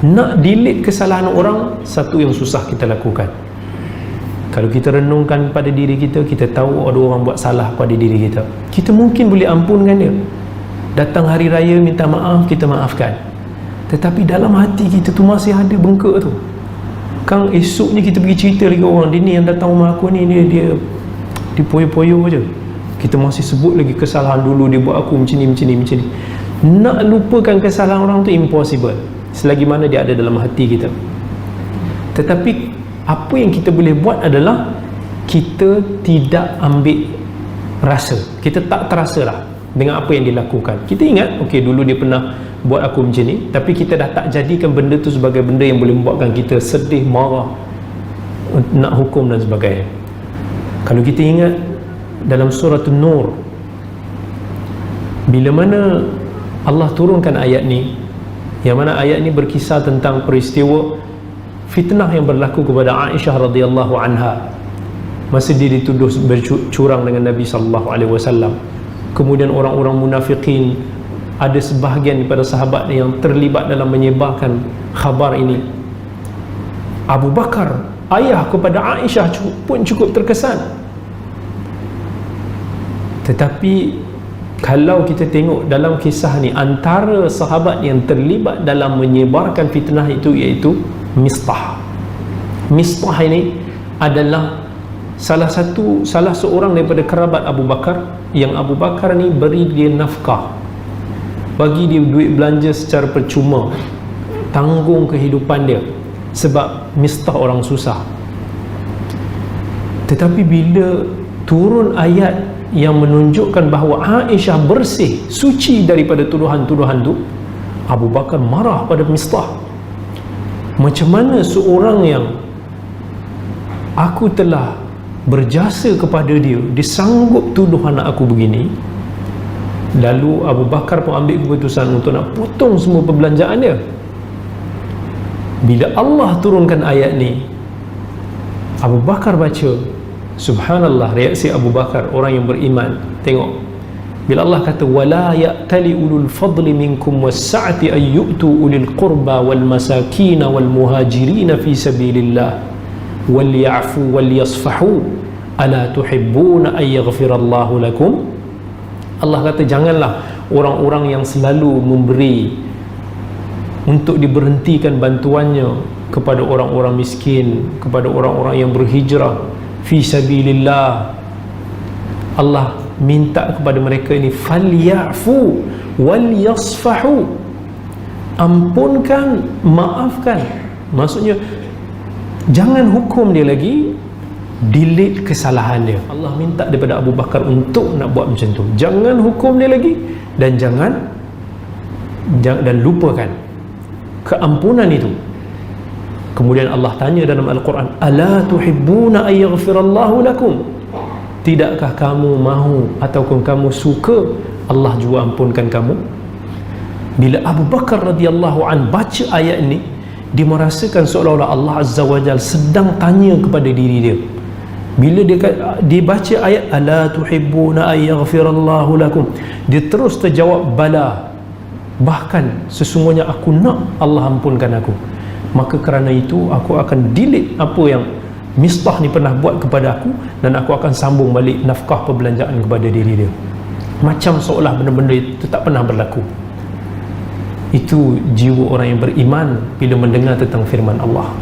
Nak delete kesalahan orang, satu yang susah kita lakukan. Kalau kita renungkan pada diri kita, kita tahu ada orang buat salah pada diri kita, kita mungkin boleh ampunkan dia. Datang hari raya minta maaf, kita maafkan. Tetapi dalam hati kita tu masih ada bengkak tu. Kang esoknya kita pergi cerita lagi orang, dia ni yang datang rumah aku ni, dia poyo-poyo je. Kita masih sebut lagi kesalahan dulu dia buat aku macam ni. Nak lupakan kesalahan orang tu impossible, selagi mana dia ada dalam hati kita. Tetapi apa yang kita boleh buat adalah kita tidak ambil rasa, kita tak terasa lah dengan apa yang dilakukan. Kita ingat, okey, dulu dia pernah buat aku macam ni, tapi kita dah tak jadikan benda tu sebagai benda yang boleh membuatkan kita sedih, marah, nak hukum dan sebagainya. Kalau kita ingat dalam surah An-Nur, bila mana Allah turunkan ayat ni, yang mana ayat ni berkisah tentang peristiwa fitnah yang berlaku kepada Aisyah radhiyallahu anha masa dia dituduh bercurang dengan Nabi sallallahu alaihi wasallam. Kemudian orang-orang munafikin, ada sebahagian daripada sahabat yang terlibat dalam menyebarkan khabar ini. Abu Bakar, ayah kepada Aisyah, pun cukup terkesan. Tetapi kalau kita tengok dalam kisah ni, antara sahabat yang terlibat dalam menyebarkan fitnah itu iaitu Mistah. Mistah ini adalah salah seorang daripada kerabat Abu Bakar, yang Abu Bakar ni beri dia nafkah, bagi dia duit belanja secara percuma, tanggung kehidupan dia, sebab Mistah orang susah. Tetapi bila turun ayat yang menunjukkan bahawa Aisyah bersih, suci daripada tuduhan-tuduhan tu, Abu Bakar marah pada Mistah. Macam mana seorang yang aku telah berjasa kepada dia, dia sanggup tuduh anak aku begini? Lalu Abu Bakar pun ambil keputusan untuk nak potong semua perbelanjaan dia. Bila Allah turunkan ayat ni, Abu Bakar baca, subhanallah, reaksi Abu Bakar, orang yang beriman. Tengok, bila Allah kata wala ya'tali ulul fadli minkum was-sa'ati ay yu'tu ulil qurba wal masakin wal muhajirin fi sabilillah wal ya'fu wal yasfahu ala tuhibbuna ay yaghfirallahu lakum. Allah kata janganlah orang-orang yang selalu memberi untuk diberhentikan bantuannya kepada orang-orang miskin, kepada orang-orang yang berhijrah fi sabilillah. Allah minta kepada mereka ini falyafu wal yasfahu, ampunkan, maafkan. Maksudnya jangan hukum dia lagi, delete kesalahan dia. Allah minta daripada Abu Bakar untuk nak buat macam tu. Jangan hukum dia lagi, dan jangan lupakan keampunan itu. Kemudian Allah tanya dalam Al-Quran, ala tuhibbuna ay yaghfirallahu lakum, tidakkah kamu mahu ataupun kamu suka Allah juga ampunkan kamu? Bila Abu Bakar radhiyallahu an baca ayat ini, dia merasakan seolah-olah Allah Azza wa Jalla sedang tanya kepada diri dia. Bila dia baca ayat ala tuhibbuna ay yaghfirallahu lakum, dia terus terjawab bala, bahkan sesungguhnya aku nak Allah ampunkan aku. Maka kerana itu aku akan delete apa yang Mistah ni pernah buat kepada aku, dan aku akan sambung balik nafkah perbelanjaan kepada diri dia. Macam seolah benda-benda itu tak pernah berlaku. Itu jiwa orang yang beriman bila mendengar tentang firman Allah.